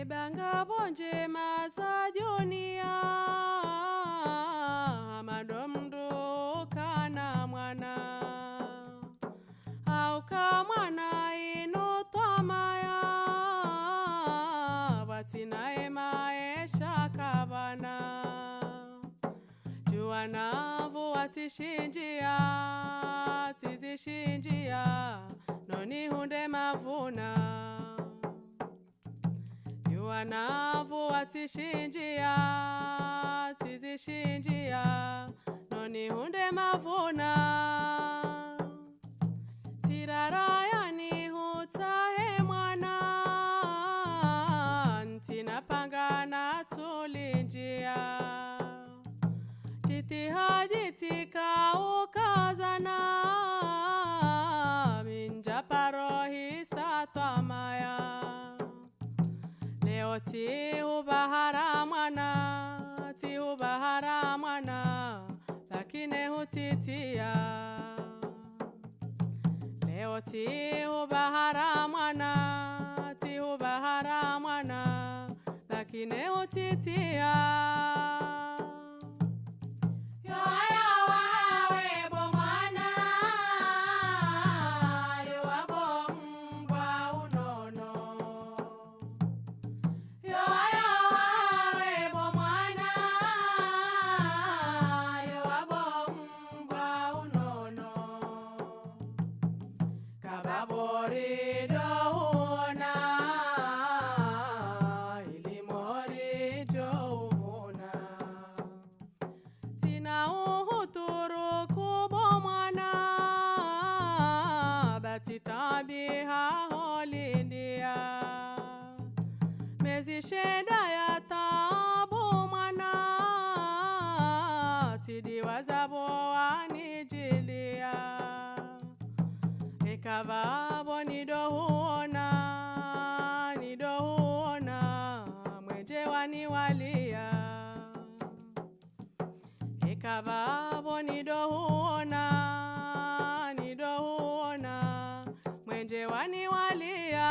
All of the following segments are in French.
Ebanga bonje maza dunia madomdo kana mwana au kamwana ino twamaya batina emaesha kabana juana vuatishinjia tizishinjia noni hunde mavuna Wanavu atishinjia, tizishinjia, noni hunde mavuna. Tiraraya ni hutahe mwana, ntina pangana tulinjia. Titihaji tika ukazana, minja parohi satwamaya. Ti ubahara mwana, lakini hutitia. Leo ti ubahara mwana, lakini hutitia. Titabiha holindia mezi sheda ya tabu mwana tidi wazabo wanijilia ekavabo nidohuona mwenje waniwalia ekavabo nidohuona mwenje waniwalia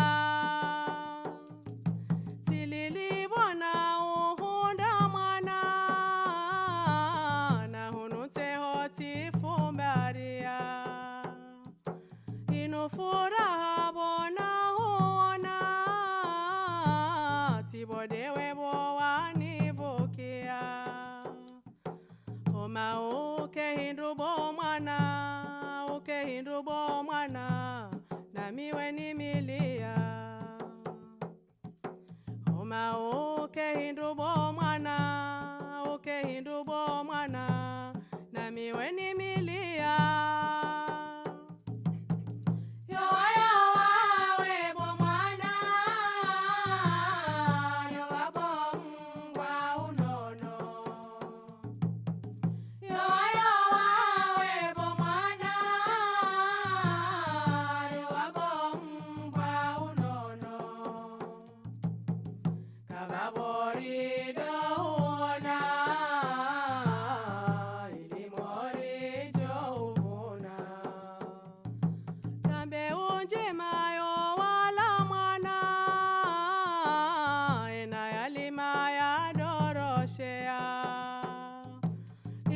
tililibona uhunda mwana na hunute hoti fumbaria inufuraha bona huona tibodewe bo wanivukia Oma ukehindu bo mwana namiwe nimilia Oma ukehindu bo mwana namiwe nimilia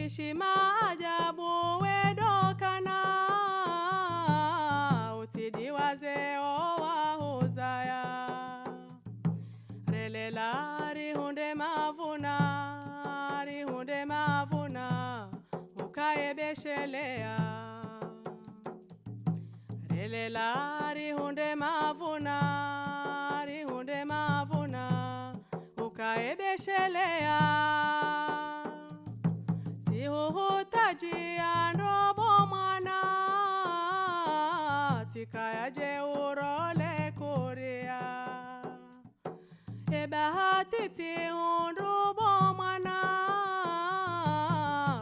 Ishima ajabu wedokana utidi wazeo wahuzaya relela rihunde mavuna ukaebeshelea relela rihunde mavuna ukaebeshelea Tihuhutajia nrobo mwana Tikaya je urole kuria Ebahati tihunrubo mwana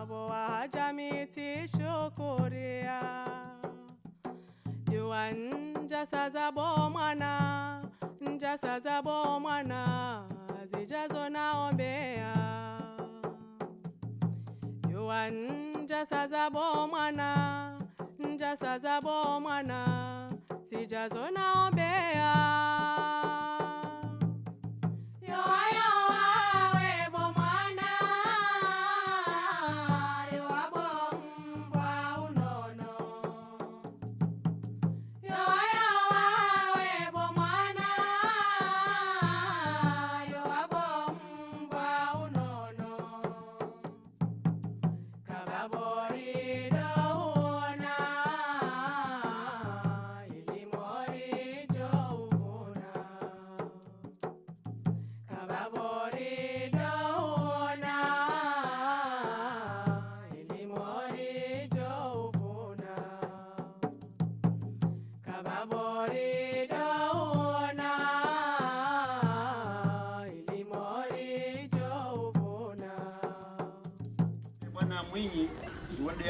Boa jamiti shukuria Yuan jasaza bo mwana Zijazo naombea Njasaza bo mwana sijazo naombea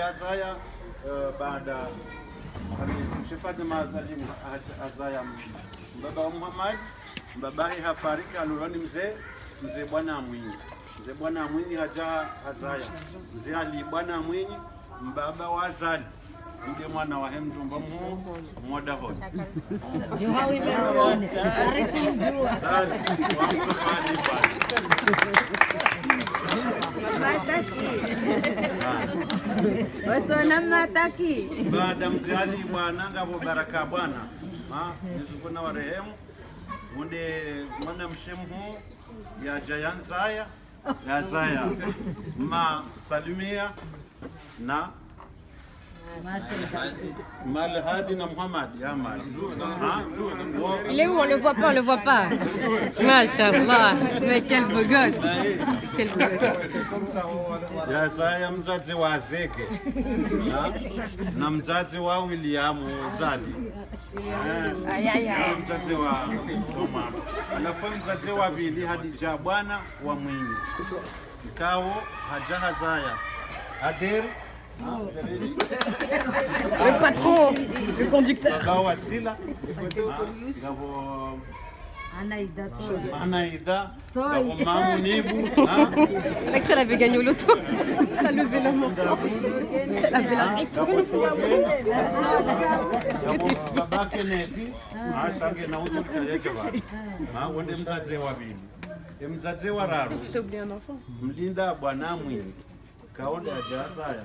azaya baada shifati mazalimu azaya baba Muhammad babahi hafariki alurani mzee bwana Mwinyi. Mzee bwana Mwinyi haja azaya mzee Ali bwana Mwinyi mbaba wa Azali ndiye mwana wa mjomba mmoja honi ndio hawi mbele arichimjua Azali wangu hadi pale mataki watona mataki baada mzee Ali bwana ngabo baraka bwana nizukuna wa rehemu munde mwana mshemu ya jayanzaya ya zaya ma salimia na Mal Hadi na Muhammad ya Mal. Il est où? On le voit pas, on le voit pas. Mashaallah, mais quel beau gosse. Quel beau gosse. Ya zaya mzazi wa Zeke na mzazi wa William Zali. Mzazi wa mama. Alafu mzazi wa Bili Hadija bwana wa Mwinyi. Ikao haja zaya. Adir Le patron, le conducteur. Bawasila. Anaïda, maman Nibu. Elle avait gagné au loto. Elle a levé la main. Elle avait la main. Baba Kennedy, ashange na utu kalekewa. Wende mzazi wa Bili. Mzazi wa Raru. Mlinda bwana Mwinyi. Kaonda jazaya.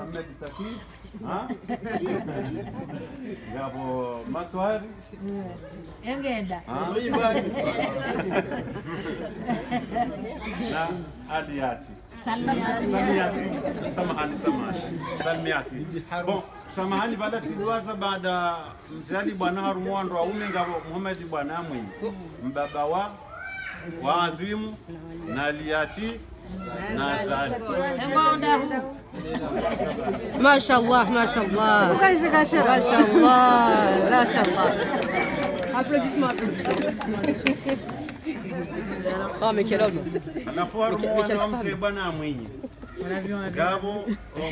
Ahmed Taki. Gabo Matwari. Engenda. Na Adiati. Salmiati. Salmiati. Bon, samahani baada tuliwaza baada mzali bwana Harumwando wa ume ngabo Muhammad bwana Mwinyi. Mbaba wa adhimu na Aliati na Zali. Mashaallah, mashaallah. Mashaallah, mashaallah. Applaudissements, applaudissements. Oh mais quel homme. Mais quelle femme. Bwana Mwinyi. Gabo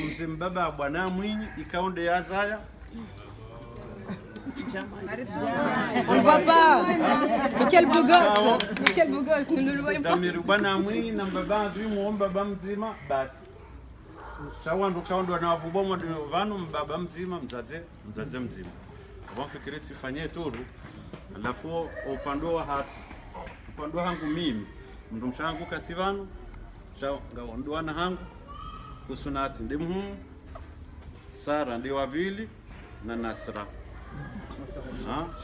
mzee mbaba bwana Mwinyi ikaonde ya Zaya. On ne voit pas. Mais quel beau gosse. Mais quel beau gosse, nous ne le voyons pas. Damiru bwana Mwinyi na mbaba adhimu mbaba mzima basi. Shawandu kaondo na wavubomo vanu mbaba mzima mzaze mzima. Wamfikiri tifanye turu. Alafu upande wa hatu. Upande wangu mimi mndu mshangu kativanu ngaondoana hangu kusunati ndimu Sara ndi wavili na Nasra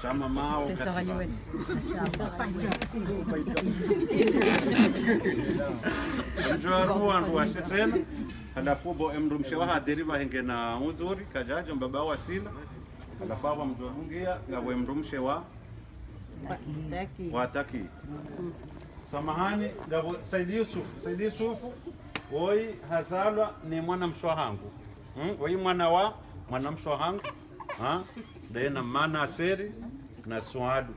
shama mao kativanu mjwaru wandu washetena halafu bo mndu mshewa hadiri bahenge na uzuri kajaja mbaba wasila halafu aba mjwarungia ngabwe mndu mshewa wataki samahani ngabo Saidi Yusufu oi hazalwa ni mwana mswahangu oi mwana wa mwana mswahangu dena mana aseri na Suadu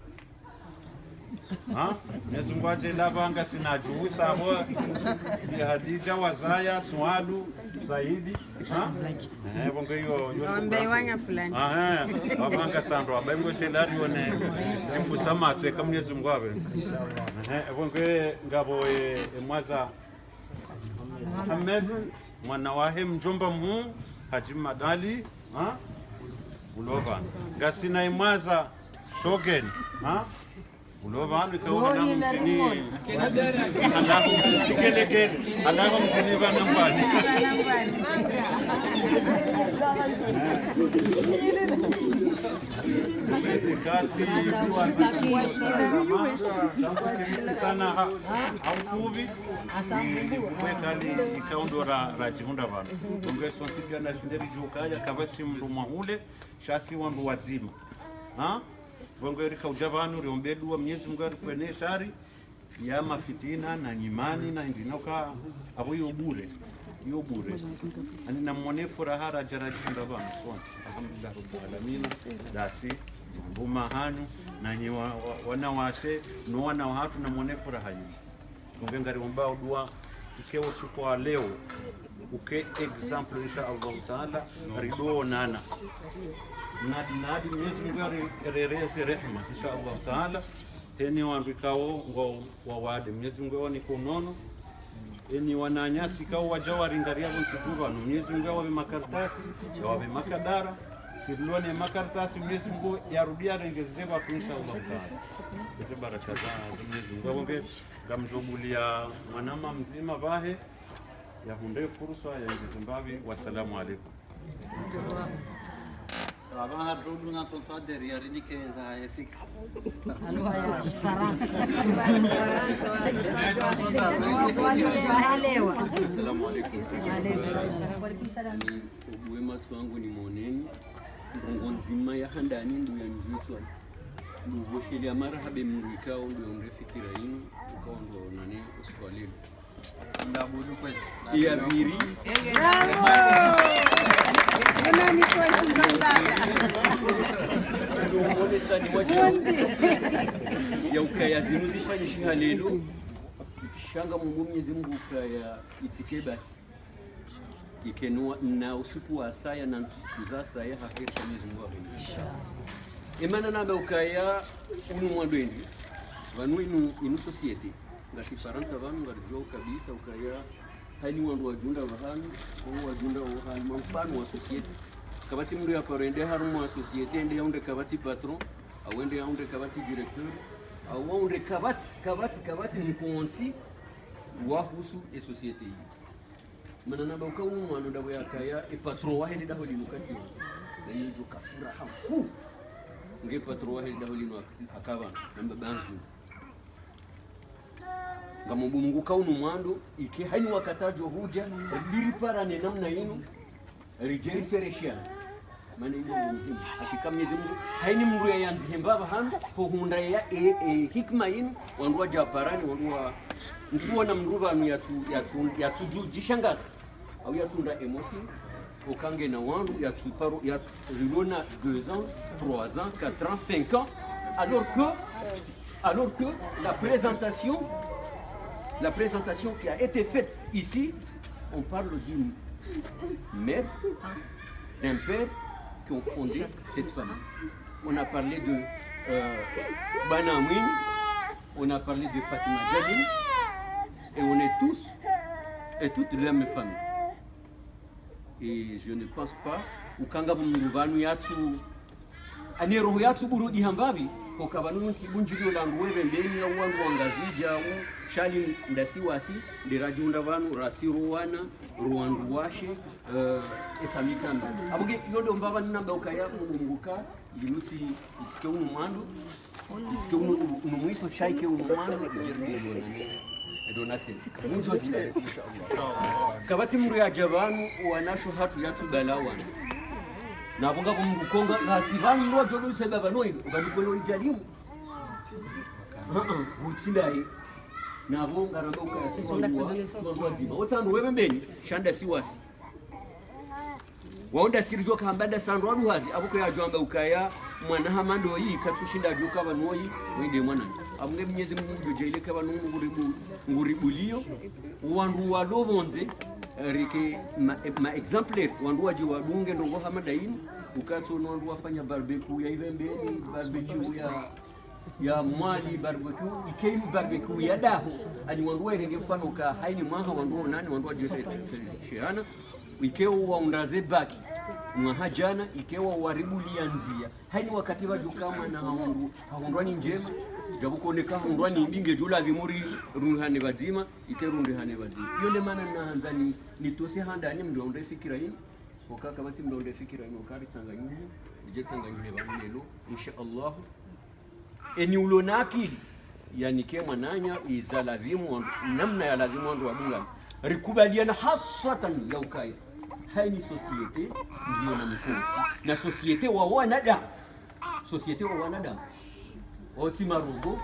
nezungwaje lavanga sinajuusa abo ya Hadija wazaya Suadu Saidi bongo yo mbewanya fulani wabanga sandro abengo telari one sifusa matse kamnyezi mngwabe bongo ngabo mwaza Ahmed mwana wahe mjomba Haji Madali ulovan gasina imwaza Shogen ulovan ikaona mtini alafu sikeleke alafu mtini bana mbani kati sana haufuvi kwekali ikaundora rajihunda vanu ongeso sipia na shinderi jukaya kavasi mndu mahule shasi wandu wazima vongeri kaujavanu riombedu Mwenyezi Mungu arikwene shari ya mafitina na nyimani na indinoka abo yobure ani namone furaha rajarajinda vanu sonse alhamdulillah rabbil alamin dasi mbuma hanyu nanyi wanawashe no wana watu namone furaha yini ngengari mbao dua ikeo siku wa leo uke example insha Allah taala rido nana nadi Mwenyezi Mungu rereze rehema insha Allah taala heni wandikao ngo wawade Mwenyezi Mungu ni kunono eni wananyasi kao wajawa ringaria bonsikuru anu Mwenyezi Mungu wawe makartasi wawe makadara silone makartasi Mwenyezi Mungu yarudia rengeze kwa insha Allah taala hizo baraka za Mwenyezi Mungu wonge gamjobulia mwanama mzima bahe yahunde fursa ya Zimbabwe. Wassalamu alaikum. Abana drogu na tonta derrière ni que za Afrika. Allora ya Faransa. Assalamu alaikum. Wema wangu ni moneni. Ndongo nzima ya handani ndio yanjitwa. Ndugosheli marhaba mndikao ndio ndefikira yinu ukao ndo nani uskwalini. Ndabudu kwa ya biri. Nani kwa Zimbabwe? Ndio sani moja ya ukaya zinuzifanye shihalelo shanga Mungu Mwenyezi Mungu ukaya itike basi ikenua na usiku wa saya na usiku za saya hakika Mwenyezi Mungu abengisha imana namba ukaya unu mwadwendi vanu inu society ngati Faransa vanu ngarijo kabisa ukaya hani wandu wajunda vahanu au wajunda wahanu mfano wa society kabati mndu yakorende harumu wa society ende yaunde kabati patron au ende yaunde kabati directeur au waunde kabati mkonti wa husu e society mana namba ukaunu mwana ndawo yakaya e patron wa hende daho linukati nani zo kafura haku nge patron wa hende daho linu akava namba bansu ngamubu Mungu kaunu mwando ike hani wakatajo huja liripara namna yinu rijeri feresha maana hiyo muhimu hakika Mwenyezi Mungu haini Mungu ya yanzihembaba hanu hunda ya hikma yinu wandu wa japarani wandu wa mfuona mruba anu yatu jishangaza au yatunda emosi ukange na wandu yatu paro yatu rilona 2 ans 3 ans 4 ans 5 ans alors que la présentation qui a été faite ici, on parle d'une mère, d'un père qui ont fondé cette famille. On a parlé de Banamouine, on a parlé de Fatima Jalil, et on est tous et toutes de la même famille. Et je ne pense pas, ou kanga bumurubanu yatu, aneroho yatu burudi hambabi, kwa kabanu ntibunjilio la ngwebe mbeni ya wangu wangazija au shali ndasiwasi ndirajunda vanu rasiruwana ruwanduwashe efamikanda abuge yodo mbaba namba ukaya munguka limuti itike unu mwandu itike unu mwiso shaike unu mwandu jirbe donate munjo zile inshallah kabati mru ya jabanu wanasho hatu yatu balawana na bunga Mungu konga ngasibani ndo jodo sebaba no ubalikwelo ijalimu utindai nabo ngaramba ukayasizwa zima otando wewe mbeni shanda siwasi waonda sirijo kambada sandwa ruhazi abuko yajwamba ukaya mwana hamando yi katushinda joka banoi wende mwana abunge Mwenyezi Mungu jele kaba nguribulio wandu walobonze rike ma exemplaire wandu waji wadunge ndongo hamada yini ukato wandu wafanya barbecue ya ivembeni barbecue ya mwali barbecue ikei barbecue ya daho ani wandu wairenge mfano ka haini mwaha wandu nani wandu wajete shiana ikeo waundaze baki mwahajana ikewa waribulia nzia haini wakati wajukama na haundwani njema jabukoneka haundwani mbinge jula vimuri ruhane bazima ikerundi hane bazima yole maana naanza ni tose handani mndonde fikira yini okaka bati mndonde fikira yini okari tanganyuni ije tanganyuni banelo insha Allah eni ulona akili yani kema nanya izala vimu namna ya lazimu ndo wadunga rikubaliana hasatan ya ukaya haini societe ndio na mkoti na societe wa wanadamu oti marugo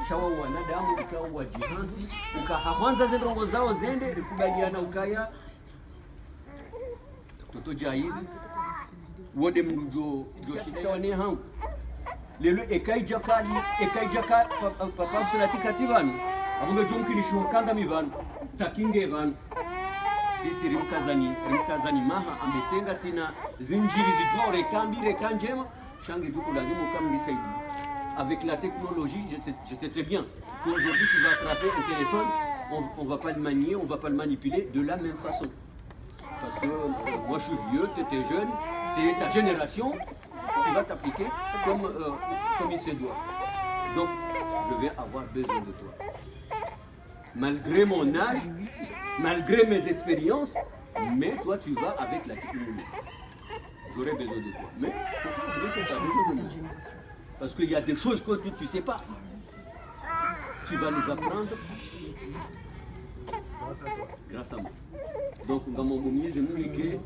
shawa wanadamu ikawa wajihanzi ukahawanza zendongo zao zende rikubaliana ukaya toto jaizi wode mrujo shida wane hao lelo ekaija papa usulati kativanu abunge jonki ni shokanga mibanu takinge banu sisi rimkazani maha ambesenga sina zinjiri zijua rekambi rekanjema change du coup lazima ukamrisaidi. Avec la technologie, je sais très bien qu'aujourd'hui tu vas attraper un téléphone, on va pas le manier, on va pas le manipuler de la même façon. Parce que moi je suis vieux, tu étais jeune, c'est ta génération, tu vas t'appliquer comme il se doit. Donc je vais avoir besoin de toi. Malgré mon âge, malgré mes expériences, mais toi tu vas avec la technologie. J'aurai besoin de toi. Mais tu as besoin de moi. Parce qu'il y a des choses que tu ne sais pas. Tu vas nous apprendre grâce à moi. Donc ngamombo Mwenyezi Mungu ke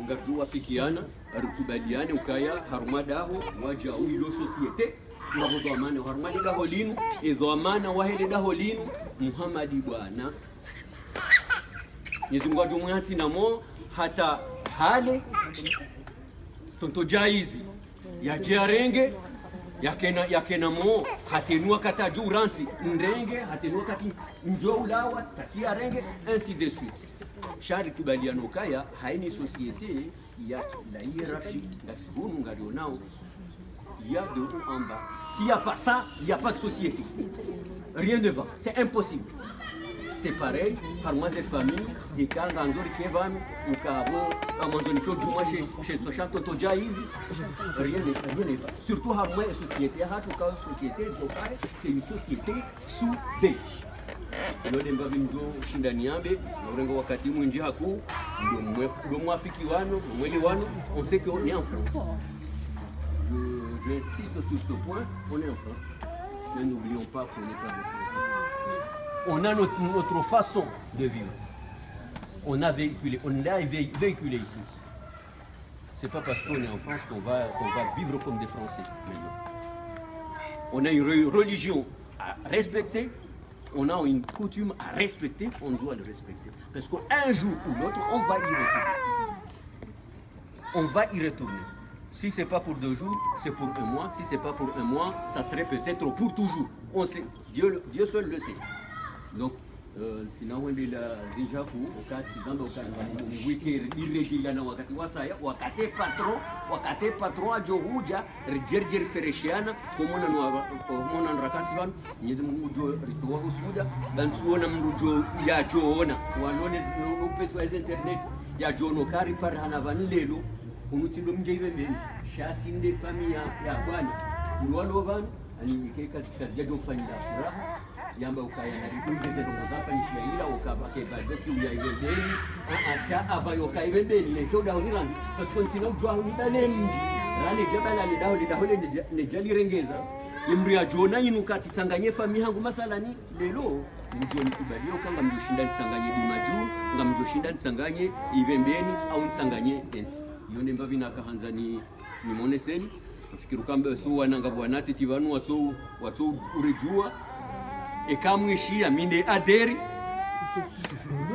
ngajua fikiana arukubaliane ukaya harumadaho waja uilo societe ngabo amana harumadi daho linu ezo amana wahele daho linu Muhammadi bwana Mwenyezi Mungu ajumwati namo hata hale tonto jaizi ya jiarenge yakena mo hatenua kata juranti ndenge hatenua kati njo ulawa tatia renge ainsi de suite. Shari kubaliano kaya haini société ya la hiérarchie la sibunu ngalionao il y a de haut en bas. S'il n'y a pas ça, il n'y a pas de société. Rien ne va, c'est impossible. C'est pareil, par moi des familles, des cas d'anzori kevan ou kabo amanzoni ko duma chez Sochanto Tojaizi, rien ne va. Surtout par moi une société, c'est une société soudée. Ndio mbavimjo shindani yambe urengo wakati mwingi haku ndio mwafiki wano mweli wano on sait qu'on est en France. J'insiste sur ce point, on est en France. Mais n'oublions pas qu'on n'est pas des Français. On a notre façon de vivre. On l'a véhiculé ici. C'est pas parce qu'on est en France qu'on va vivre comme des Français maintenant. On a une religion à respecter. On a une coutume à respecter, on doit le respecter. Parce qu'un jour ou l'autre, on va y retourner. On va y retourner. Si ce n'est pas pour 2 jours, c'est pour 1 mois. Si ce n'est pas pour 1 mois, ça serait peut-être pour toujours. On sait, Dieu seul le sait. Donc, sinon on est là, Zinjaku, wakati zando wiki irejila na wakati wasaya, wakati patron ajohuja, rejerjer fereshiana, komona nrakati vanu, Mwenyezi Mungu jo rituwa usuda, dansuona mrujo ya joona, walone upeso ya internet, ya joono kari par hanavan lelo, unutindo mjeive mbeni, shasinde familia ya kwani, uruwalo vanu, ani ikeka kazi fanya furaha, yamba ukaya na rikuize rongo zafanyishia ila ukabake badoki uyaibendeni asha avayo kaibendeni ne toda uniranzi paskontina ujwa unidane mji rane jabala lidaho ne jali rengeza imri ya jona inukati tanganye fami hangu masalani lelo mjoni kubalio kanga mjoshinda tsanganye dumaju ngamjoshinda tsanganye ibembeni au tsanganye enzi yone mbavi nakahanzani ni moneseni nafikiru kamba so wananga bwanati tivanu watu urejua ekamwishia minde aderi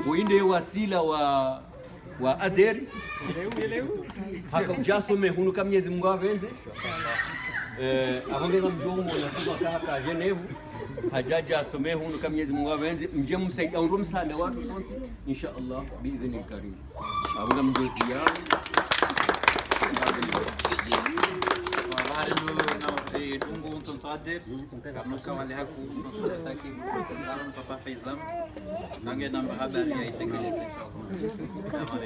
uinde wasila wa aderi haka ujasome hunu kamyezi Mungu abenze abangeza mdomo na kuba haka Geneva hajaja asome hunu kamyezi Mungu abenze mje msaidia ndo msala watu sote inshallah biidhnil karim abanga mdozi yao Dungu Tontader, kama wale haku tunataki kuzungumza papa Faisal, nange namba habari ya itekeleze. Je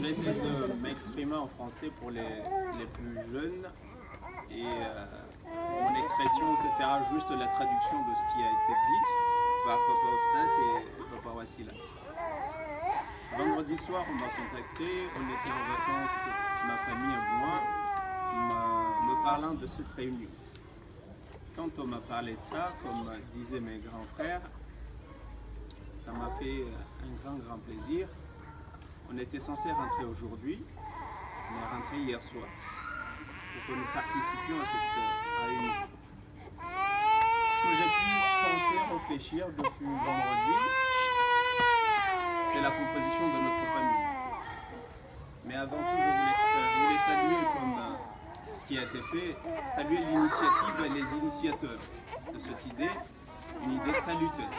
vais essayer de m'exprimer en français pour les plus jeunes et mon expression ce sera juste la traduction de ce qui a été dit par Papa Ostat et Papa Wassila. Vendredi soir on m'a contacté, on était en vacances, ma famille et moi, me parlant de cette réunion. Quand on m'a parlé de ça, comme disaient mes grands frères, ça m'a fait un grand plaisir. On était censé rentrer aujourd'hui, on est rentré hier soir pour que nous participions à cette réunion. Ce que j'ai pu penser, réfléchir depuis vendredi, c'est la composition de notre famille. Mais avant tout, je voulais saluer comme ce qui a été fait, saluer l'initiative et les initiateurs de cette idée, une idée salutaire.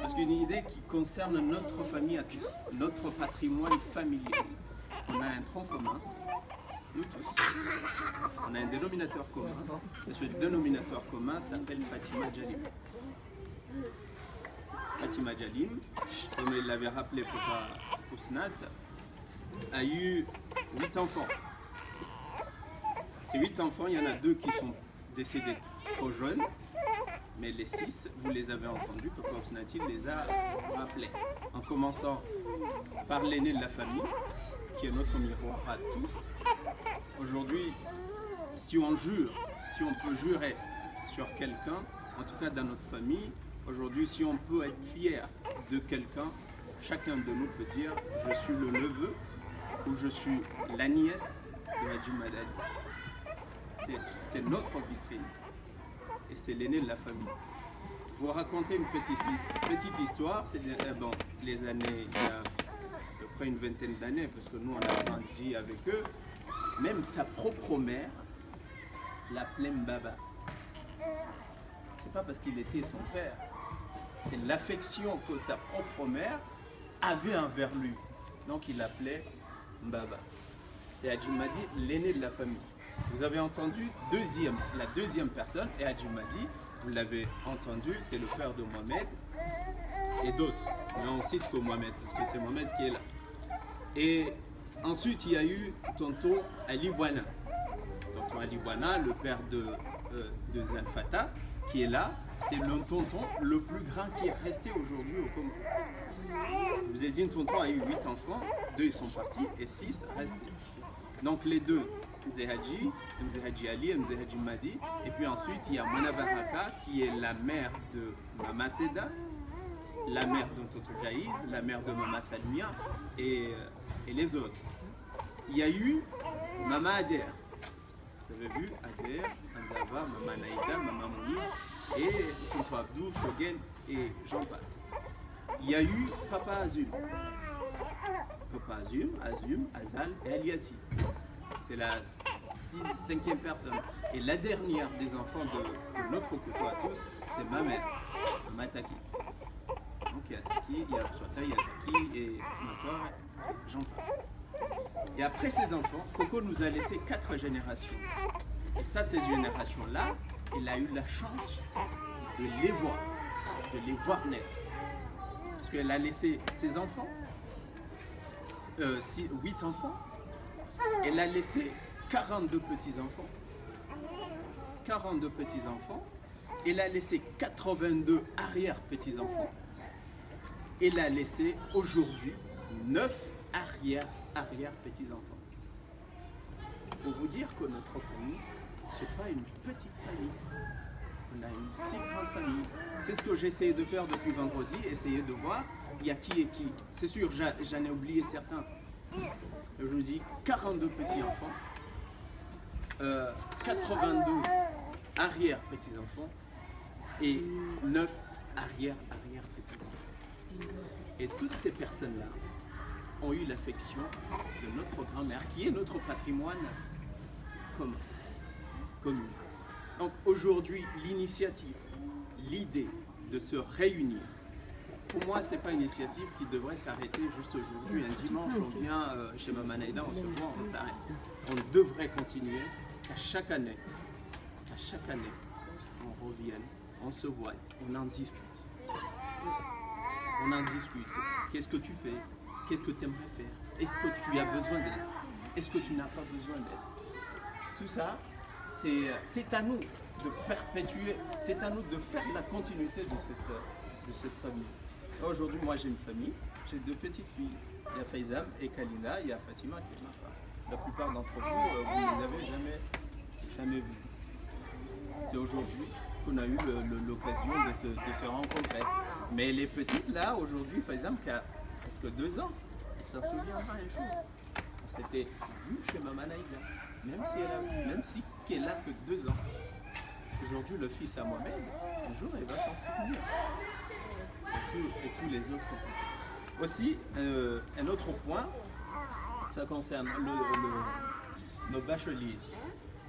parce qu'une idée qui concerne notre famille à tous, notre patrimoine familial. On a un tronc commun, nous tous. On a un dénominateur commun, et ce dénominateur commun s'appelle Fatima Djalim. Fatima Djalim, comme il l'avait rappelé Papa Ousnat, a eu 8 enfants. Ces 8 enfants, il y en a 2 qui sont décédés trop jeunes, mais les 6, vous les avez entendus, Papa Ousnat les a rappelés. En commençant par l'aîné de la famille, qui est notre miroir à tous. Aujourd'hui, si on jure, si on peut jurer sur quelqu'un, en tout cas dans notre famille, aujourd'hui, si on peut être fier de quelqu'un, chacun de nous peut dire « je suis le neveu » ou « je suis la nièce de Hadji Madali ». C'est notre vitrine et c'est l'aîné de la famille. Pour raconter une petite histoire, c'est bon, les années, il y a à peu près une vingtaine d'années, parce que nous on a grandi avec eux, même sa propre mère l'appelait Mbaba. C'est pas parce qu'il était son père, c'est l'affection que sa propre mère avait envers lui. Donc il l'appelait Mbaba. C'est Hadji Madi, l'aîné de la famille. Vous avez entendu la deuxième personne, et Hadji Madi, vous l'avez entendu, c'est le père de Mohamed et d'autres. Mais on cite que Mohamed, parce que c'est Mohamed qui est là. Et ensuite, il y a eu tonton Ali Bouana. Tonton Ali Bouana, le père de Zalfata, qui est là. C'est le tonton le plus grand qui est resté aujourd'hui au Congo. Je vous ai dit, un tonton a eu 8 enfants, 2 ils sont partis et 6 restés. Donc les 2, Mzee Hadji Ali et Mzee Hadji Madi. Et puis ensuite, il y a Mona Baraka, qui est la mère de Mama Seda, la mère de Tonton Jaïz, la mère de Mama Salmia et les autres. Il y a eu Mama Ader. Vous avez vu Ader, Anzava, Mama Naïda, Mama Mouni et Tonton Abdou, Shogen et j'en passe. Il y a eu Papa Azum. Papa Azum, Azal et Aliati. C'est la 5e personne. Et la dernière des enfants de notre couteau à tous, c'est ma mère, Mataki. Donc il y a Taki, il y a Swata, il y a Taki et Matoire, j'en passe. Et après ces enfants, Coco nous a laissé 4 générations. Et ça, ces générations-là, il a eu la chance de les voir naître. Parce qu'elle a laissé ses enfants, 8 enfants, elle a laissé 42 petits-enfants. 42 petits-enfants. Elle a laissé 82 arrière-petits-enfants. Elle a laissé aujourd'hui 9 arrière-petits-enfants. Pour vous dire que notre famille, ce n'est pas une petite famille. On a une si grande famille. C'est ce que j'ai essayé de faire depuis vendredi, essayer de voir il y a qui et qui. C'est sûr, j'en ai oublié certains. Je vous dis 42 petits-enfants, 82 arrière-petits-enfants et 9 arrière-petits-enfants. Et toutes ces personnes-là ont eu l'affection de notre grand-mère, qui est notre patrimoine commun. Donc aujourd'hui, l'initiative, l'idée de se réunir, pour moi, ce n'est pas une initiative qui devrait s'arrêter juste aujourd'hui. Un dimanche, on vient chez Mama Naïda, on se voit, on s'arrête. On devrait continuer à chaque année, on revienne, on se voit, on en discute. On en discute. Qu'est-ce que tu fais? Qu'est-ce que tu aimerais faire? Est-ce que tu as besoin d'aide? Est-ce que tu n'as pas besoin d'aide? Tout ça, c'est à nous de perpétuer, c'est à nous de faire la continuité de cette famille. Aujourd'hui, moi j'ai une famille, j'ai 2 petites filles. Il y a Faizam et Kalina, il y a Fatima qui est ma femme. La plupart d'entre vous, vous ne les avez jamais vues. C'est aujourd'hui qu'on a eu l'occasion de se rencontrer. Mais les petites là, aujourd'hui, Faizam qui a presque 2 ans, elle s'en souvient pas un jour. On s'était vu chez Mama Naïda, même si qu'elle a que 2 ans. Aujourd'hui, le fils à Mohamed, un jour, il va s'en souvenir. Et tous les autres petits. Aussi, un autre point, ça concerne nos bacheliers.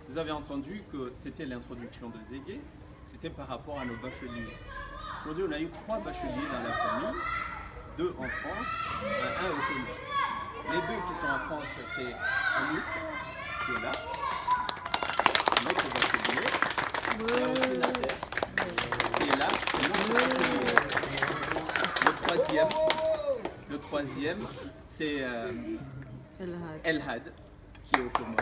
Vous avez entendu que c'était l'introduction de Zégué, c'était par rapport à nos bacheliers. Aujourd'hui, on a eu 3 bacheliers dans la famille, 2 en France, 1 au Comores. Les 2 qui sont en France, c'est Anis, qui est là, notre bachelier. Il y a aussi Nasser, qui est là, c'est notre bachelier. Le troisième, c'est Elhad, qui est au Comores.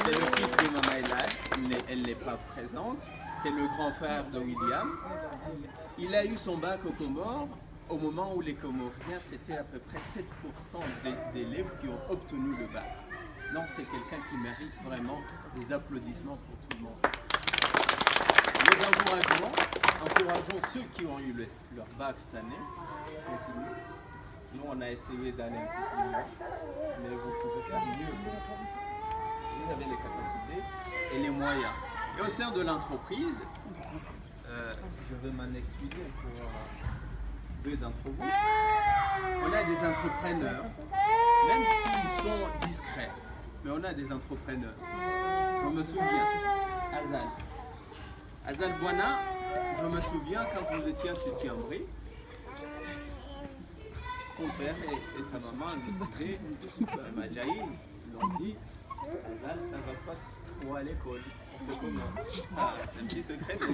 C'est le fils de Maman Elhad, elle n'est pas présente. C'est le grand frère de William. Il a eu son bac aux Comores au moment où les Comoriens, c'était à peu près 7% d'élèves qui ont obtenu le bac. Donc c'est quelqu'un qui mérite vraiment des applaudissements pour tout le monde. Nous encourageons ceux qui ont eu leur bac cette année. Continuez. Nous, on a essayé d'aller un peu plus loin, mais vous pouvez faire mieux. Vous avez les capacités et les moyens. Et au sein de l'entreprise, je vais m'en excuser pour 2 d'entre vous, on a des entrepreneurs, même s'ils sont discrets, mais on a des entrepreneurs. Je me souviens, Azal Bouana, je me souviens quand vous étiez à Suciambri, ton père et ta maman nous disaient, Majaï, l'ont dit, Azal, ça ne va pas trop à l'école. On fait comment? Un petit secret, mais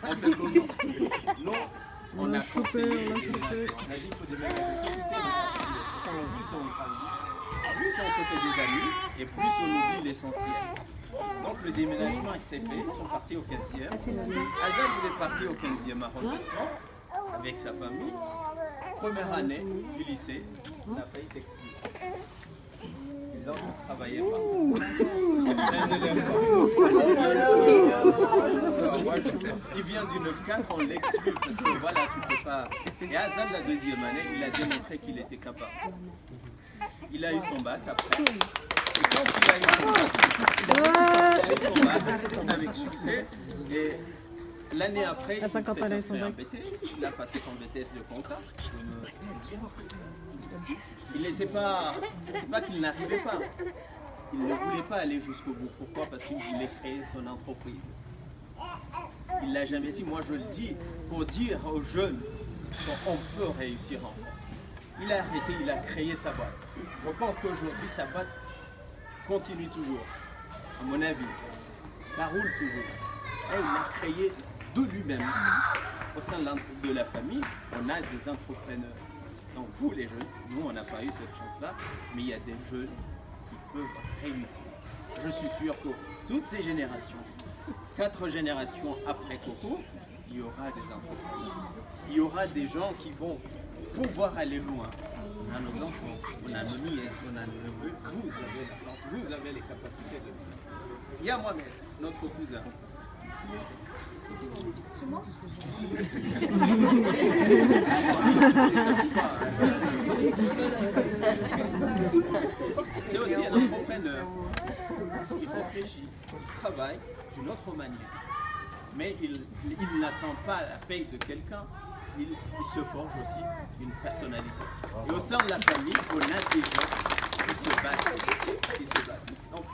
on fait comment? Non, on a conseillé, on a dit qu'il faut déménager. Plus on grandit, plus on se fait des amis et plus on oublie l'essentiel. Donc le déménagement il s'est fait, ils sont partis au 15e. Azal il est parti au 15e arrondissement avec sa famille. Première année du lycée, on a failli t'exclure. Les autres ne travaillaient pas. Il vient du 9-4, on l'exclut parce que voilà, tu peux pas. Et Azal, la 2e année, il a démontré qu'il était capable. Il a eu son bac après. Et quand il a eu son bac avec succès, et l'année après, il s'est inscrit en BTS. Il a passé son BTS de compta. Il n'était pas, c'est pas qu'il n'arrivait pas. Il ne voulait pas aller jusqu'au bout. Pourquoi? Parce qu'il voulait créer son entreprise. Il ne l'a jamais dit. Moi, je le dis pour dire aux jeunes qu'on peut réussir en France. Il a arrêté, il a créé sa boîte. Je pense qu'aujourd'hui, sa boîte continue toujours. À mon avis, ça roule toujours. Et il a créé de lui-même. Au sein de la famille, on a des entrepreneurs. Donc vous les jeunes, nous on n'a pas eu cette chance-là, mais il y a des jeunes qui peuvent réussir. Je suis sûr que toutes ces générations, 4 générations après Coco, il y aura des entrepreneurs. Il y aura des gens qui vont pouvoir aller loin. On a nos enfants, on a nos nièces, on a nos neveux. Vous avez la chance, vous avez les capacités de le faire. Il y a moi-même, notre cousin. C'est moi? C'est aussi un entrepreneur qui réfléchit, qui travaille d'une autre manière. Mais il n'attend pas la paye de quelqu'un, il se forge aussi une personnalité. Et au sein de la famille, on a des gens qui se battent. Donc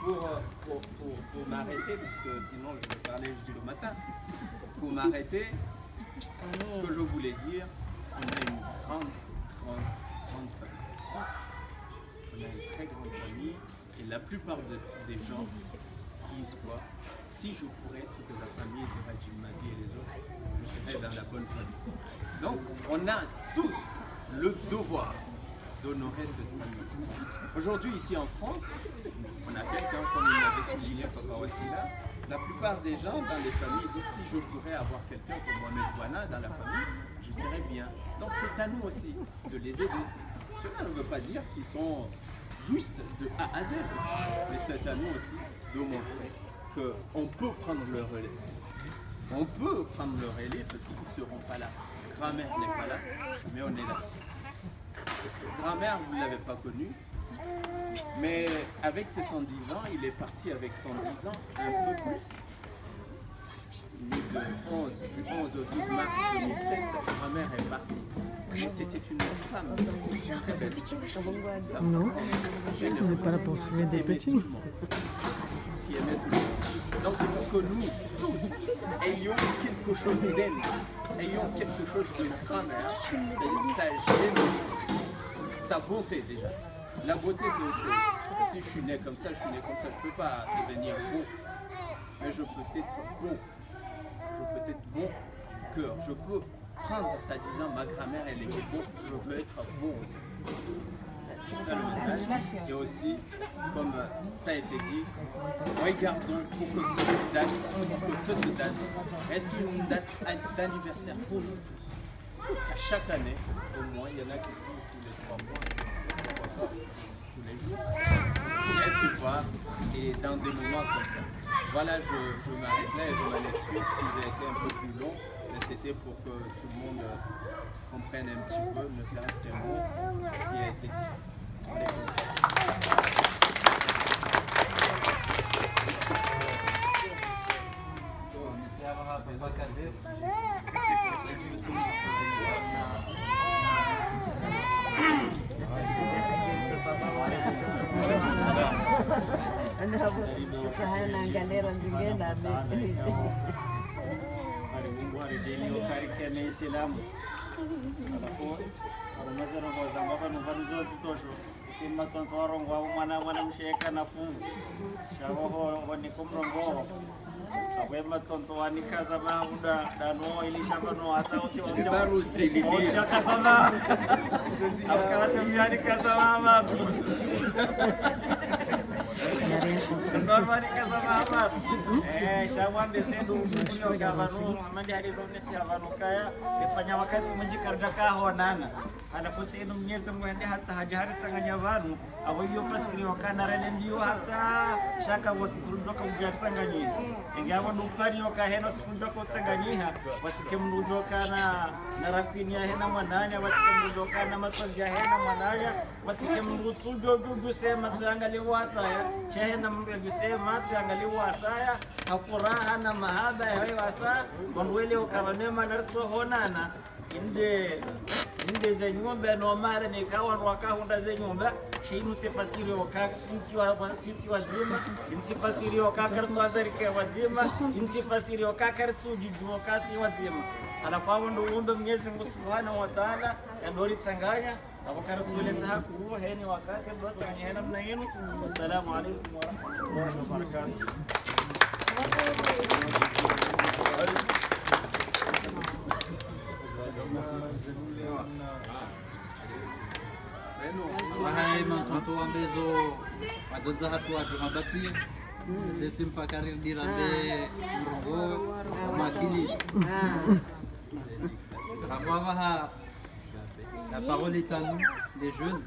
pour m'arrêter, parce que sinon je vais parler jusqu'au matin, pour m'arrêter, ce que je voulais dire, on a une grande famille. On a une très grande famille et la plupart des gens disent quoi? Si je pourrais être de la famille de Rajim Mahdi et les autres, je serais dans la bonne famille. Donc on a tous le devoir d'honorer cette famille. Aujourd'hui ici en France, on a quelqu'un comme il l'avait souligné Papa Wassila. La plupart des gens dans les familles disent si je pourrais avoir quelqu'un comme Mohamed Bouana dans la famille, je serais bien. Donc c'est à nous aussi de les aider. Cela ne veut pas dire qu'ils sont justes de A à Z, mais c'est à nous aussi de montrer qu'on peut prendre le relais. On peut prendre le relais parce qu'ils ne seront pas là. Grand-mère n'est pas là, mais on est là. Grand-mère, vous ne l'avez pas connu, mais avec ses 110 ans, il est parti avec 110 ans, un peu plus. Né du 11 au 12 mars 2007, grand-mère est partie. Et c'était une femme très belle. Non, vous n'êtes pas là pour soulever des petits. Qui aimait tout le monde. Donc il faut que nous, tous, ayons quelque chose d'elle, ayons quelque chose de notre grand-mère, c'est sa générosité, sa bonté déjà. La beauté c'est autre chose. Si je suis né comme ça, je ne peux pas devenir beau. Mais je peux être bon. Je peux être bon du cœur. Je peux prendre ça disant ma grand-mère elle était bon, je veux être bon aussi. C'est ça le message. Et aussi, comme ça a été dit, regardons pour que cette date reste une date d'anniversaire pour nous tous. À chaque année, au moins, il y en a qui font tous les 3 mois, tous les jours. Et se voir et dans des moments comme ça. Voilà, je m'arrête là et je m'en excuse si j'ai été un peu plus long, mais c'était pour que tout le monde comprenne un petit peu, ne serait-ce qu'un mot qui a été dit. Shamwambe sendo uzuri wa gavanu amandi alizonesi avanukaya ifanya wakati mwingi karjaka honana anafuti inu mnyezi mwende hata hajahari sanganya vanu awiyo fasili wakana rene ndiyo hata shaka wasikurundoka ujari sanganyiha ingabo nupani yoka heno sikurundoka utsanganyiha watike mnujoka na rakwini ya hena mwananya watike mnujoka na matonji ya hena mwananya watike mnutsujo juju sema tuyangaliwa asaya shahena mbegu sema tuyangaliwa asaya furaha na mahaba ya wasa wanwele ukavanema narso honana inde za nyumba no mara ni kawa wakahunda za nyumba shinu sifasiri oka siti wazima insifasiri oka kartu azarike wazima insifasiri oka kartu jiju oka si wazima anafahamu ndo umbe Mwenyezi Mungu Subhanahu wa Ta'ala ndori tsanganya abakarasule tsahaku heni wakati ndo tsanganya hena mnainu. Assalamu alaykum wa rahmatullahi wa barakatuh. Wahai mantonto ambezo wadzadza hatu wajumabati sisi mpakari dirande mrongo makili la parole est à nous les jeunes.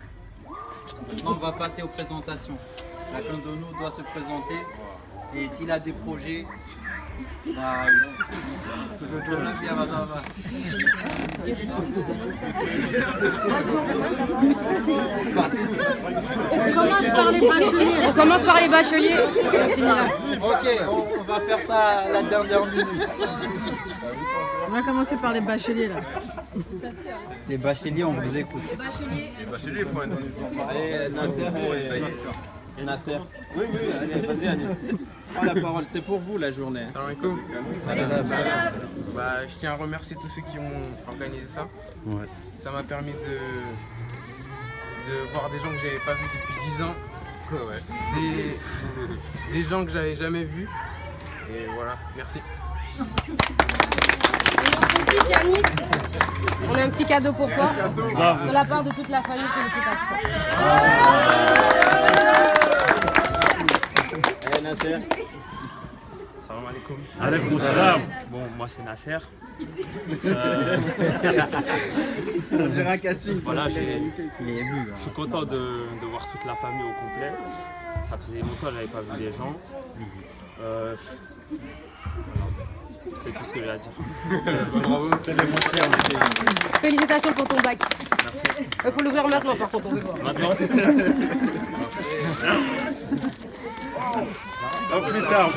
Maintenant on va passer aux présentations. Chacun de nous doit se présenter et s'il a des projets On commence par les bacheliers. Ok, on va faire ça la dernière minute. On va commencer par les bacheliers là. Les bacheliers, on vous écoute. Les bacheliers, il faut un Nasser. Oui, allez, vas-y Anis. Prends la parole, c'est pour vous la journée. Salam alaikum. Je tiens à remercier tous ceux qui ont organisé ça. Ouais. Ça m'a permis de voir des gens que j'avais pas vus depuis 10 ans. Ouais. Des gens que j'avais jamais vus. Et voilà, merci. Petit Yanis, on a un petit cadeau pour toi. De la part de toute la famille, félicitations. Nasser. Salam alaikum. Alaikum salam. Bon, moi c'est Nasser. J'ai un casting. Voilà, je suis content de voir toute la famille au complet. Ça faisait longtemps que je n'avais pas vu les gens. C'est tout ce que j'ai à dire. Bravo, c'est des mots. Félicitations pour ton bac. Merci. Il faut l'ouvrir maintenant par contre, on veut voir. Maintenant.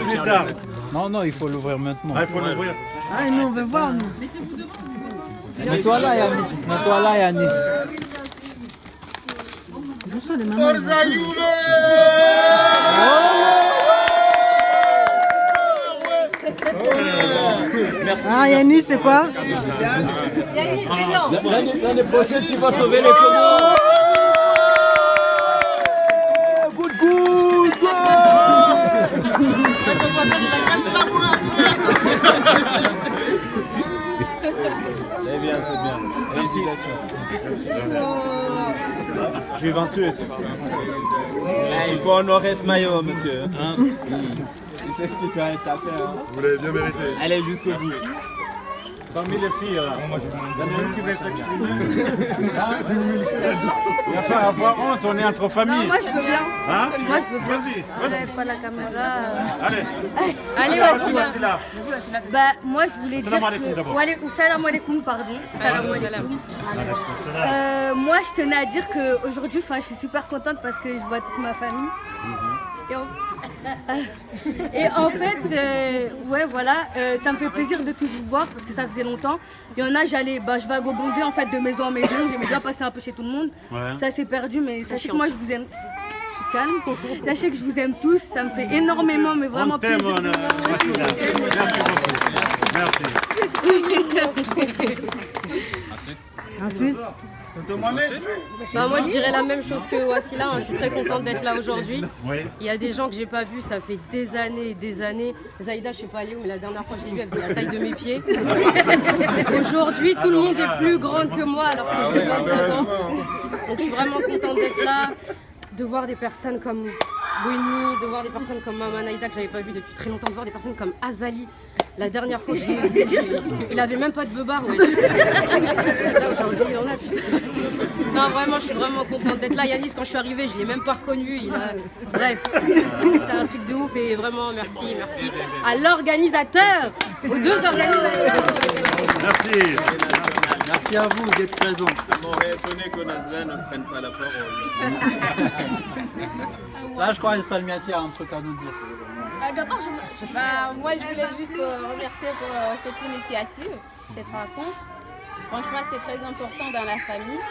Plus tard. Non, il faut l'ouvrir maintenant. Ah, il faut l'ouvrir. Ah, nous on veut voir nous. Mets-toi là, Yanis. Doucement les mamans. Ah, Yannis, c'est quoi? Yannis, c'est lent. L'année prochaine, tu vas sauver les Comores. C'est bien, c'est bien. Félicitations. Je vais 28. Il faut honorer ce maillot, monsieur. Hein? Tu sais ce que tu restes à faire. Hein? Vous l'avez bien mérité. Allez jusqu'au bout. Parmi les filles, il y en a une qui veut s'exprimer. Il n'y a pas à avoir honte, on est entre familles. Non, moi je veux bien. Hein? Moi je veux bien. Vas-y. J'avais pas la caméra. Allez. Allez, Wassila. Bah, moi je voulais dire Salam alaikum que. d'abord. Salam alaikum, pardon. Salam alaikum. Moi je tenais à dire qu'aujourd'hui, je suis super contente parce que je vois toute ma famille. Et en fait, ouais, voilà, ça me fait plaisir de tous vous voir parce que ça faisait longtemps. Il y en a, je vagabondais en fait de maison en maison. J'aimais bien passer un peu chez tout le monde. Ouais. Ça s'est perdu, mais sachez que moi je vous aime. Je suis calme. Sachez que je vous aime tous. Ça me fait énormément, mais vraiment plaisir. De Ensuite. Bah, moi je dirais la même chose que Wassila, hein. Je suis très contente d'être là aujourd'hui. Oui. Il y a des gens que j'ai pas vus, ça fait des années et des années. Zaïda, je sais pas aller où, mais la dernière fois que je l'ai vue, elle faisait la taille de mes pieds. Aujourd'hui, tout le monde est plus grande que moi alors que j'ai 25 ans. Donc je suis vraiment contente d'être là, de voir des personnes comme Winnie, de voir des personnes comme Maman Naïda que j'avais pas vu depuis très longtemps, de voir des personnes comme Azali. La dernière fois que je l'ai vu, il avait même pas de beubard, ouais. Là aujourd'hui il en a, putain. Non vraiment, je suis vraiment contente d'être là. Yannis, quand je suis arrivée, je l'ai même pas reconnu. Bref, c'est un truc de ouf et vraiment merci à l'organisateur, aux deux organisateurs. Merci. Merci à vous d'être présents. Ça m'aurait étonné que Nazla ne prenne pas la parole. Là, je crois que Salmiati a un truc à nous dire. D'abord, moi je voulais juste remercier pour cette initiative, cette rencontre. Franchement, c'est très important dans la famille.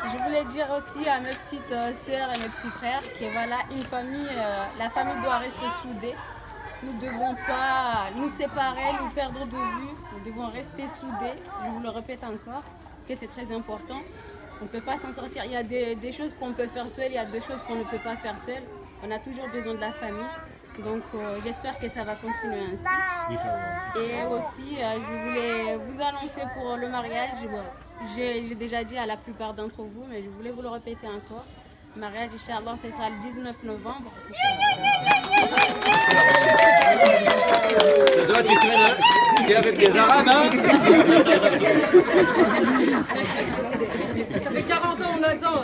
Je voulais dire aussi à mes petites sœurs et mes petits frères que voilà, une famille, la famille doit rester soudée. Nous ne devons pas nous séparer, nous perdre de vue. Nous devons rester soudés. Je vous le répète encore, parce que c'est très important. On ne peut pas s'en sortir. Il y a des choses qu'on peut faire seul, il y a des choses qu'on ne peut pas faire seul. On a toujours besoin de la famille. Donc j'espère que ça va continuer ainsi. Et aussi, je voulais vous annoncer pour le mariage. J'ai déjà dit à la plupart d'entre vous, mais je voulais vous le répéter encore. Le mariage, Inch'Allah, ce sera le 19 novembre. Ça doit être tu es avec les Arabes, hein? Ça fait 40 ans on attend.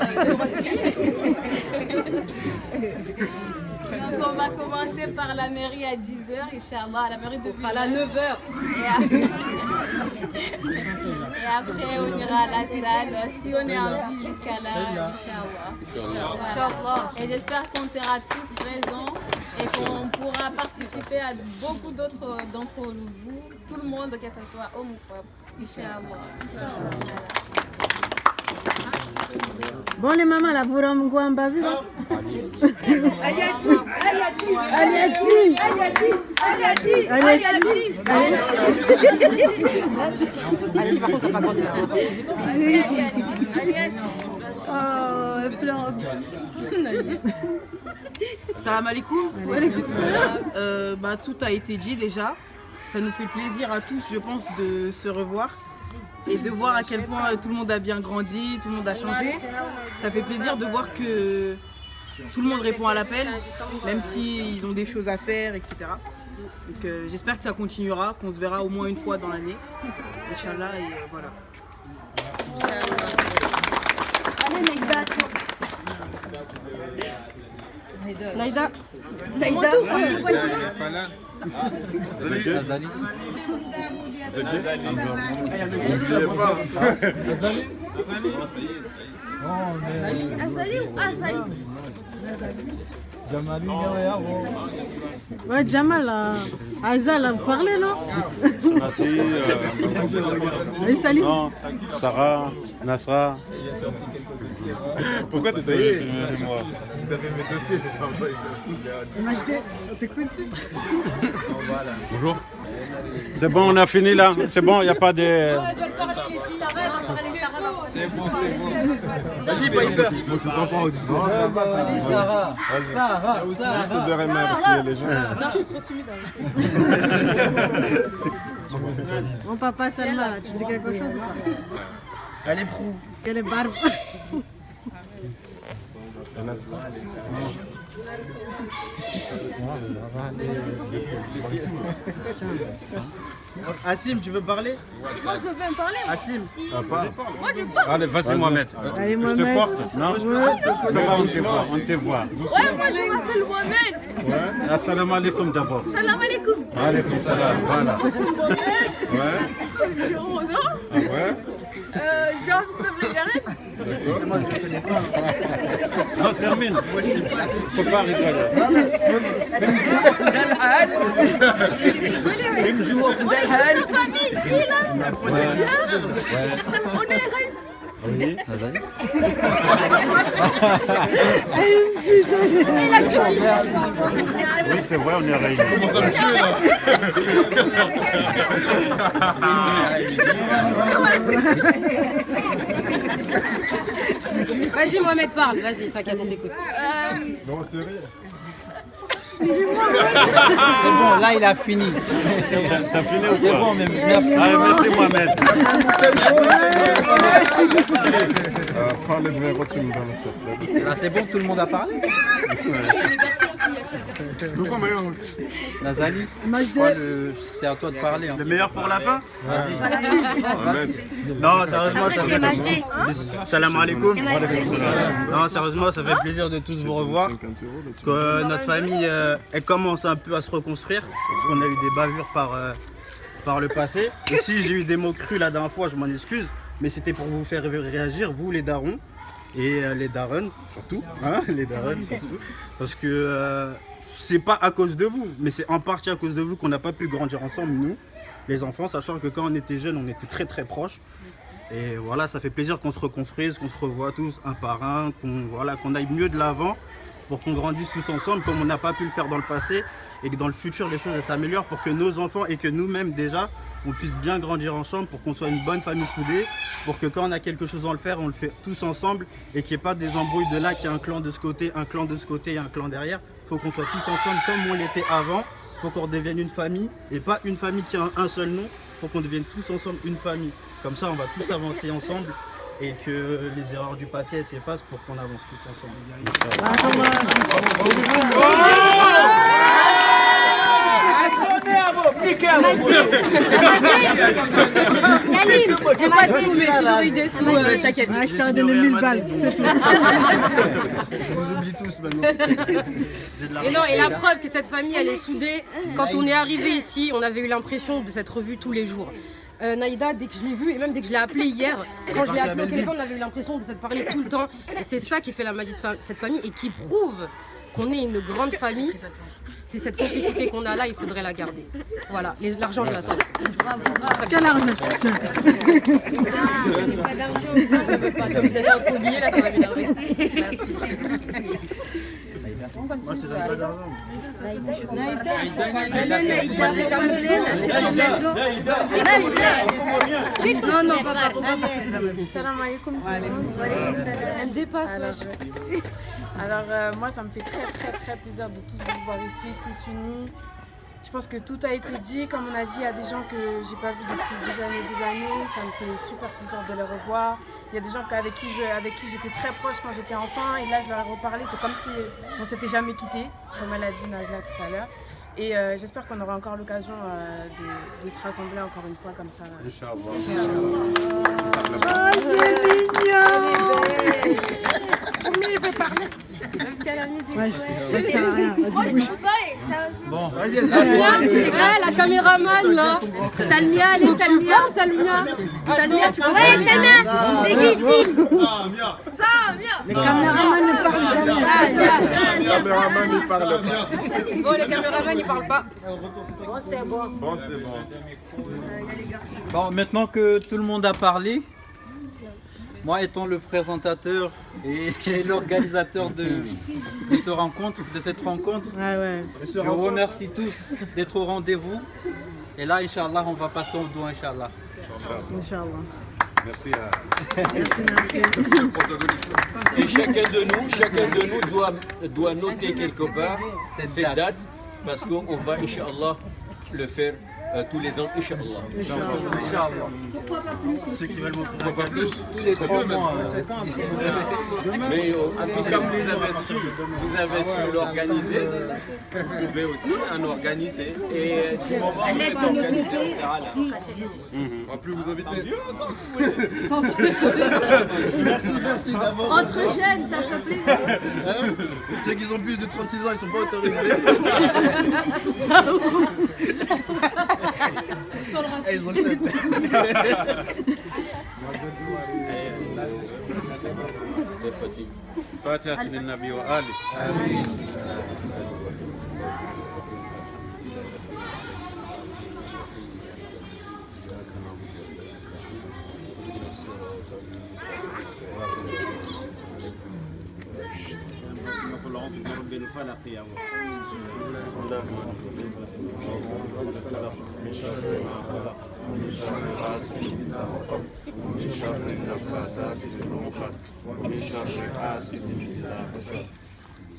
Donc on va commencer par la mairie à 10h, Inch'Allah, la mairie de sera là à 9h. Et après on ira à la salle, si on est en vie jusqu'à là, Inch'Allah. Et j'espère qu'on sera tous présents et qu'on pourra participer à beaucoup d'autres d'entre vous, tout le monde, que ce soit homme ou femme, Inch'Allah. Bon les mamans, la bourra mgwamba vu. Allez, par contre, t'as pas grandi. Oh, elle pleure. Salam alaikum. Tout a été dit déjà. Ça nous fait plaisir à tous, je pense, de se revoir et de voir à quel point tout le monde a bien grandi, tout le monde a changé. Ça fait plaisir de voir que tout le monde répond à l'appel, même s'ils ont des choses à faire, etc. Donc j'espère que ça continuera, qu'on se verra au moins une fois dans l'année. Inch'Allah, et voilà. Naïda. Ouais, Jamal, Aïza, là, vous parlez, non? Non, Sarah, Nasra, Pourquoi t'es taillé moi? Vous avez mes dossiers, on t'écoute. Bonjour. C'est bon, on a fini là. C'est bon, il n'y a pas de... C'est bon. Vas-y, pas y faire. Moi, je suis pas au discours. Ça va. Juste de remercier les gens. Non, je suis trop timide. Mon papa, Salma, tu dis quelque chose ou pas? Elle est prou. Elle est barbe. Assim, tu veux parler? Moi, je veux bien parler. Assim, Moi, je parle. Allez, vas-y, Mohamed. Allez, Je te Mohamed. porte, non? Ça va, on te voit. Ouais, moi, je m'appelle Mohamed. Ouais. Assalamu alaikum d'abord. Salam alaikum. Alaikum salam, voilà. Mohamed. Ouais. J'ai 11 ans. Ah ouais? J'ai un peu de garette. Non, termine. Faut pas rigoler. On est toute sa famille ici, là. On est riches. Oui. Oui, c'est vrai, on est réunis. Comment ça me tue Vas-y, Mohamed, parle. Vas-y, t'inquiète, on t'écoute. Non, c'est rien. C'est bon, là il a fini. T'as fini ou C'est quoi? bon, même. Merci. Allez, merci Mohamed. Parlez de votre team dans le staff. C'est bon, tout le monde a parlé. Nazali, c'est à toi de parler. Le meilleur pour la fin? Vas-y. Non, sérieusement, ça fait... Salam alaikum. Non, sérieusement, ça fait plaisir de tous vous revoir. Que notre famille, elle commence un peu à se reconstruire. Parce qu'on a eu des bavures par le passé. Et si j'ai eu des mots crus la dernière fois, je m'en excuse. Mais c'était pour vous faire réagir, vous les darons. Et les darons surtout. Hein, les darons surtout. Parce que... c'est pas à cause de vous, mais c'est en partie à cause de vous qu'on n'a pas pu grandir ensemble, nous, les enfants, sachant que quand on était jeunes, on était très très proches. Et voilà, ça fait plaisir qu'on se reconstruise, qu'on se revoie tous un par un, qu'on aille mieux de l'avant pour qu'on grandisse tous ensemble comme on n'a pas pu le faire dans le passé et que dans le futur, les choses s'améliorent pour que nos enfants et que nous-mêmes déjà, on puisse bien grandir ensemble pour qu'on soit une bonne famille soudée, pour que quand on a quelque chose à le faire, on le fait tous ensemble et qu'il n'y ait pas des embrouilles de là, qu'il y a un clan de ce côté, un clan de ce côté et un clan derrière. Il faut qu'on soit tous ensemble comme on l'était avant. Il faut qu'on redevienne une famille et pas une famille qui a un seul nom. Il faut qu'on devienne tous ensemble une famille. Comme ça, on va tous avancer ensemble et que les erreurs du passé s'effacent pour qu'on avance tous ensemble. Kalim, j'ai pas dit, mais si vous idée sous, t'inquiète. Je t'ai donné 1000 balles, c'est tout. Je vous oublie tous maintenant. Et non, et la preuve que cette famille elle est soudée, quand on est arrivé ici, on avait eu l'impression de s'être revus tous les jours. Naïda, dès que je l'ai vue, et même dès que je l'ai appelée hier, quand je l'ai appelée au téléphone, on avait eu l'impression de s'être parlé tout le temps. Et c'est ça qui fait la magie de cette famille et qui prouve qu'on est une grande famille. C'est cette complicité qu'on a là, il faudrait la garder. Voilà, l'argent je l'attends. Quel argent? Pas d'argent, non, je veux pas. Comme vous avez un faux billet, là ça va m'énerver. Merci. Moi, c'est pas d'argent. Non, non, papa, faut pas faire Salam alaikum. Elle me dépasse, wesh. Alors moi ça me fait très plaisir de tous vous voir ici, tous unis. Je pense que tout a été dit, comme on a dit, il y a des gens que j'ai pas vus depuis des années, ça me fait super plaisir de les revoir. Il y a des gens avec qui j'étais très proche quand j'étais enfant et là je leur ai reparlé, c'est comme si on s'était jamais quitté, comme elle a dit Najla tout à l'heure. Et j'espère qu'on aura encore l'occasion de se rassembler encore une fois comme ça. Inch'Allah. Oh, c'est mignon. Combien il veut parler? Même si elle a mis du Ouais, ça sert à rien. Vas-y, bouge. Bon, vas-y, Salmia, la caméraman là. Salmia, allez, Salmia. Salmia. Salmia, tu peux Ouais, Salmia. C'est qui filme? Les caméramans ne parlent jamais. Le caméraman, il parle pas. Bon, les caméramans ils parlent pas. Bon, c'est bon. bon, maintenant que tout le monde a parlé, moi étant le présentateur et l'organisateur de cette rencontre, je vous remercie tous d'être au rendez-vous. Et là, Inch'Allah, on va passer au doigt, Inch'Allah. Inch'Allah. Merci à... Et chacun de nous doit noter quelque part cette date parce qu'on va, Inch'Allah, le faire tous les ans, Inch'Allah. Pourquoi pas plus? Ceux qui veulent pourquoi pas plus? Tous les 3 mois. Mais en tout cas, vous avez su l'organiser. Vous pouvez aussi en organiser. Et du moment où c'est organisé, on sera là. On va plus vous inviter. Merci d'abord. Entre jeunes, ça fait plaisir. Ceux qui ont plus de 36 ans, ils sont pas autorisés. Ils ont le 7. فاتحة للنبي وآله. آمين. برب الفلق يا رب. بسم الله الرحمن الرحيم. من شر ما خلق ومن شر غاسق إذا وقب ومن شر النفاثات في العقد ومن شر حاسد إذا حسد.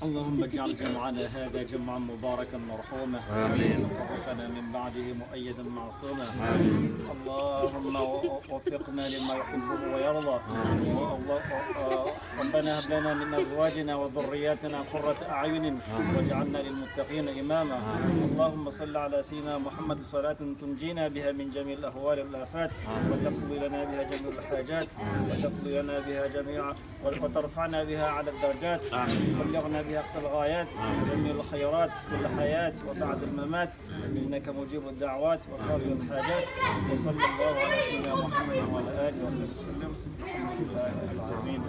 اللهم اجعل جمعنا هذا جمعا مباركا مرحوما آمين. وفرقنا من بعده مؤيدا معصوما آمين. اللهم وفقنا لما يحبه ويرضى ربنا هب لنا من ازواجنا وذرياتنا قرة اعين واجعلنا للمتقين اماما اللهم صل على سيدنا محمد صلاة تنجينا بها من جميع الاهوال والافات وتقضي لنا بها جميع الحاجات وتقضي لنا بها جميع وترفعنا بها على الدرجات وبلغنا بها أقصى الغايات جميع الخيرات في الحياة وبعد الممات إنك مجيب الدعوات وقاضي الحاجات وصلى الله على سيدنا محمد وعلى آله وصحبه وسلم الحمد لله رب العالمين.